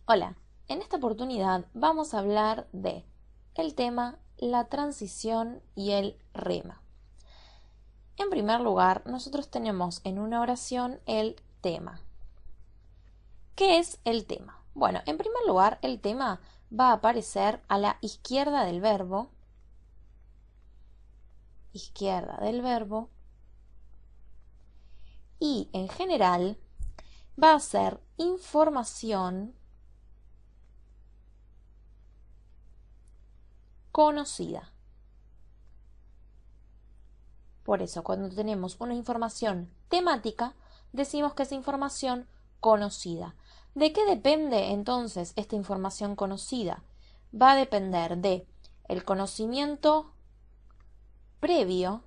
Hola, en esta oportunidad vamos a hablar de el tema, la transición y el rema. En primer lugar, nosotros tenemos en una oración el tema. ¿Qué es el tema? Bueno, en primer lugar, el tema va a aparecer a la izquierda del verbo, y en general va a ser información conocida. Por eso, cuando tenemos una información temática, decimos que es información conocida. ¿De qué depende entonces esta información conocida? Va a depender de el conocimiento previo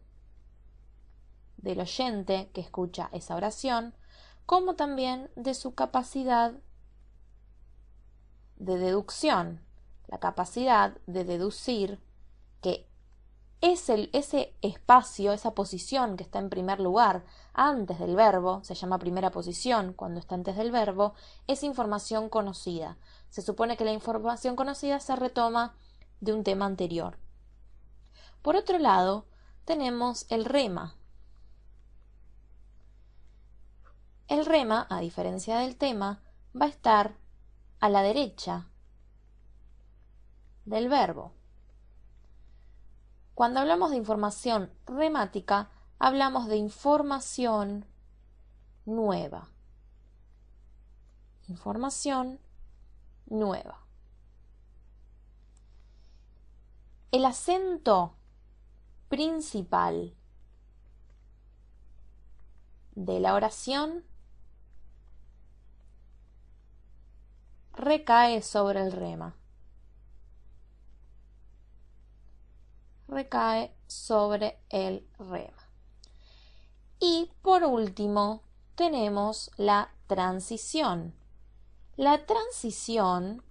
del oyente que escucha esa oración, como también de su capacidad de deducción, la capacidad de deducir que ese espacio, esa posición que está en primer lugar antes del verbo, se llama primera posición cuando está antes del verbo, es información conocida. Se supone que la información conocida se retoma de un tema anterior. Por otro lado, tenemos el rema. El rema, a diferencia del tema, va a estar a la derecha del verbo. Cuando hablamos de información remática, hablamos de información nueva. Información nueva. El acento principal de la oración recae sobre el rema. Recae sobre el rema. Y por último tenemos la transición. La transición,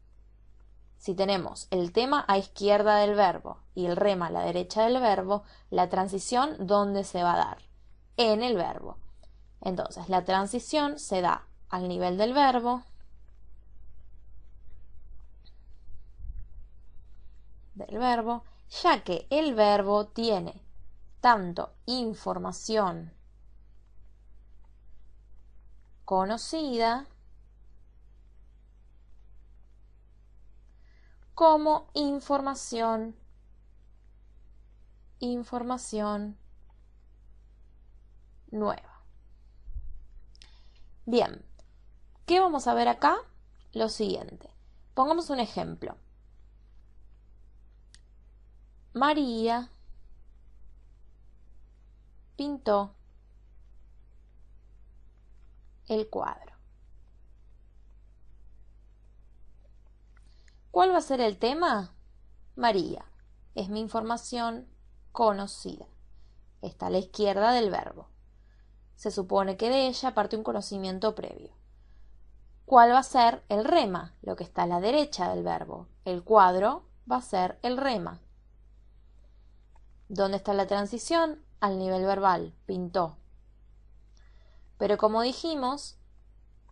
si tenemos el tema a izquierda del verbo y el rema a la derecha del verbo, la transición, ¿dónde se va a dar? En el verbo. Entonces, la transición se da al nivel del verbo, ya que el verbo tiene tanto información conocida como información nueva. Bien, ¿qué vamos a ver acá? Lo siguiente. Pongamos un ejemplo. María pintó el cuadro. ¿Cuál va a ser el tema? María. Es mi información conocida. Está a la izquierda del verbo. Se supone que de ella parte un conocimiento previo. ¿Cuál va a ser el rema? Lo que está a la derecha del verbo. El cuadro va a ser el rema. ¿Dónde está la transición? Al nivel verbal. Pintó. Pero como dijimos,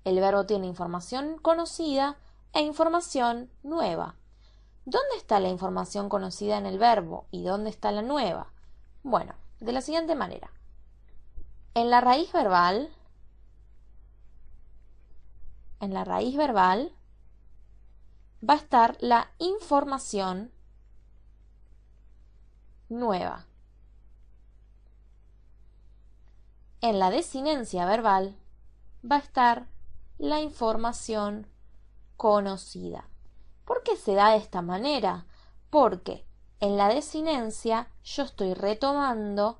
el verbo tiene información conocida e información nueva. ¿Dónde está la información conocida en el verbo y dónde está la nueva? Bueno, de la siguiente manera. En la raíz verbal va a estar la información nueva. En la desinencia verbal va a estar la información conocida. ¿Por qué se da de esta manera? Porque en la desinencia yo estoy retomando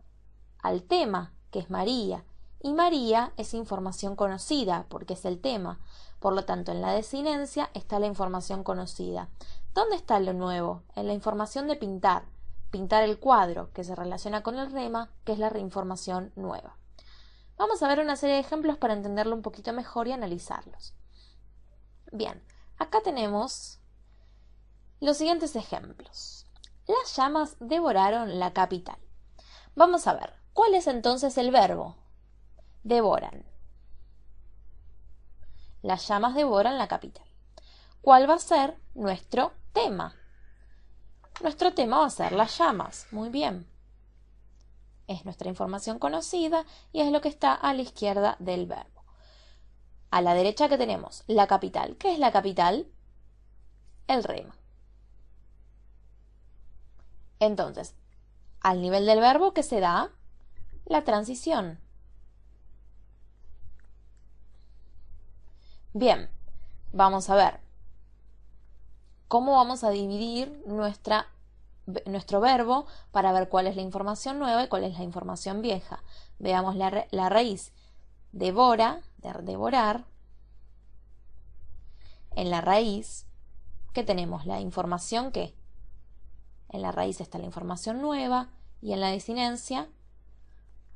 al tema, que es María, y María es información conocida, porque es el tema. Por lo tanto, en la desinencia está la información conocida. ¿Dónde está lo nuevo? En la información de pintar. Pintar el cuadro, que se relaciona con el rema, que es la reinformación nueva. Vamos a ver una serie de ejemplos para entenderlo un poquito mejor y analizarlos. Bien, acá tenemos los siguientes ejemplos. Las llamas devoraron la capital. Vamos a ver, ¿cuál es entonces el verbo? Devoran. Las llamas devoran la capital. cuál va a ser nuestro tema. Nuestro tema va a ser las llamas. Muy bien. Es nuestra información conocida y es lo que está a la izquierda del verbo. A la derecha, ¿qué tenemos? La capital. ¿Qué es la capital? El rema. Entonces, al nivel del verbo, ¿qué se da? La transición. Bien, vamos a ver cómo vamos a dividir nuestro verbo para ver cuál es la información nueva y cuál es la información vieja. Veamos la raíz. Devora, de devorar. En la raíz, ¿qué tenemos? La información que en la raíz está la información nueva y en la desinencia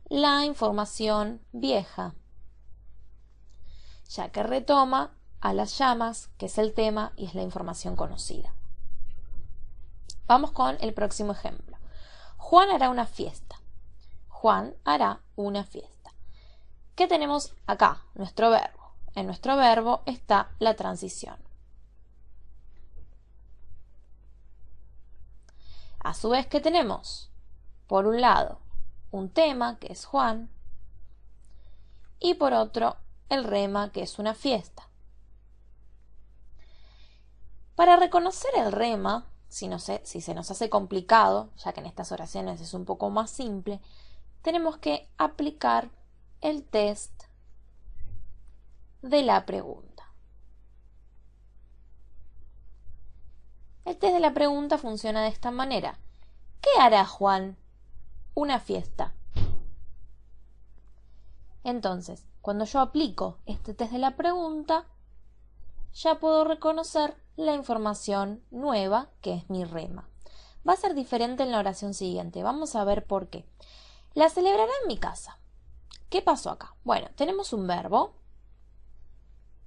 la información vieja, ya que retoma a las llamas, que es el tema y es la información conocida. Vamos con el próximo ejemplo. Juan hará una fiesta. Juan hará una fiesta. ¿Qué tenemos acá? Nuestro verbo. En nuestro verbo está la transición. A su vez, ¿qué tenemos? Por un lado, un tema, que es Juan, y por otro, el rema, que es una fiesta. Para reconocer el rema, si se nos hace complicado, ya que en estas oraciones es un poco más simple, tenemos que aplicar el test de la pregunta. El test de la pregunta funciona de esta manera. ¿Qué hará Juan? Una fiesta. Entonces, cuando yo aplico este test de la pregunta, ya puedo reconocer la información nueva, que es mi rema. Va a ser diferente en la oración siguiente. Vamos a ver por qué. La celebrará en mi casa. ¿Qué pasó acá? Bueno, tenemos un verbo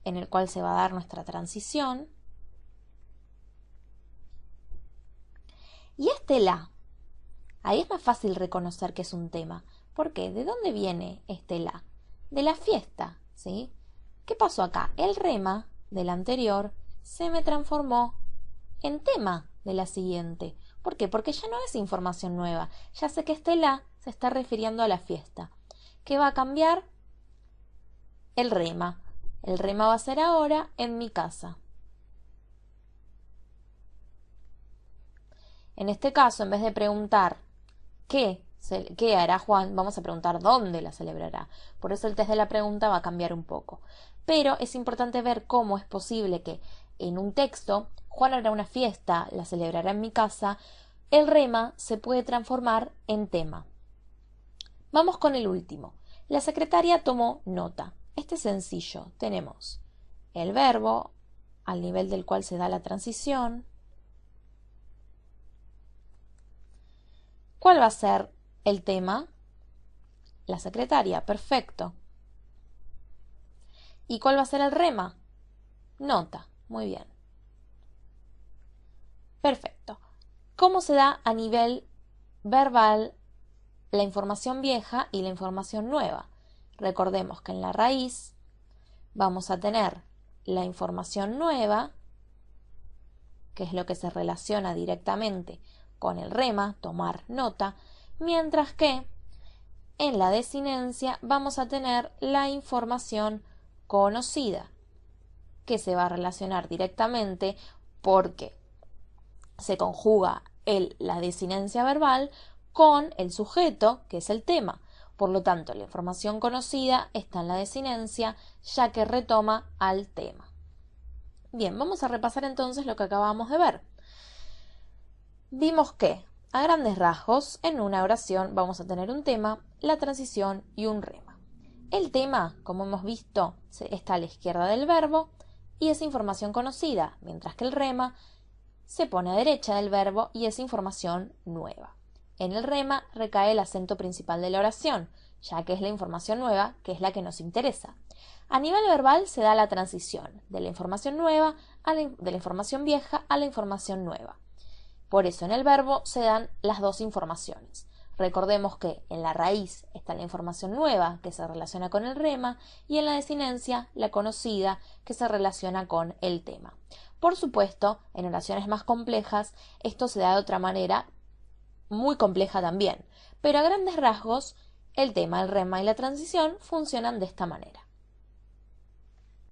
en el cual se va a dar nuestra transición. Y este la. Ahí es más fácil reconocer que es un tema. ¿Por qué? ¿De dónde viene este la? De la fiesta, ¿sí? ¿Qué pasó acá? El rema del anterior se me transformó en tema de la siguiente. ¿Por qué? Porque ya no es información nueva. Ya sé que este la se está refiriendo a la fiesta. ¿Qué va a cambiar? El rema. El rema va a ser ahora en mi casa. En este caso, en vez de preguntar ¿qué hará Juan?, vamos a preguntar dónde la celebrará. Por eso el test de la pregunta va a cambiar un poco. Pero es importante ver cómo es posible que en un texto, Juan hará una fiesta, la celebrará en mi casa, el rema se puede transformar en tema. Vamos con el último. La secretaria tomó nota. Este es sencillo. Tenemos el verbo, al nivel del cual se da la transición. ¿Cuál va a ser el tema? La secretaria, perfecto. ¿Y cuál va a ser el rema? Nota, muy bien. Perfecto. ¿Cómo se da a nivel verbal la información vieja y la información nueva? Recordemos que en la raíz vamos a tener la información nueva, que es lo que se relaciona directamente con el rema, tomar nota, mientras que en la desinencia vamos a tener la información conocida, que se va a relacionar directamente porque se conjuga la desinencia verbal con el sujeto, que es el tema. Por lo tanto, la información conocida está en la desinencia, ya que retoma al tema. Bien, vamos a repasar entonces lo que acabamos de ver. Vimos que, a grandes rasgos, en una oración vamos a tener un tema, la transición y un rema. El tema, como hemos visto, está a la izquierda del verbo y es información conocida, mientras que el rema se pone a derecha del verbo y es información nueva. En el rema recae el acento principal de la oración, ya que es la información nueva, que es la que nos interesa. A nivel verbal se da la transición de la información nueva de la información vieja a la información nueva. Por eso en el verbo se dan las dos informaciones. Recordemos que en la raíz está la información nueva, que se relaciona con el rema, y en la desinencia la conocida, que se relaciona con el tema. Por supuesto, en oraciones más complejas, esto se da de otra manera, muy compleja también, pero a grandes rasgos, el tema, el rema y la transición funcionan de esta manera.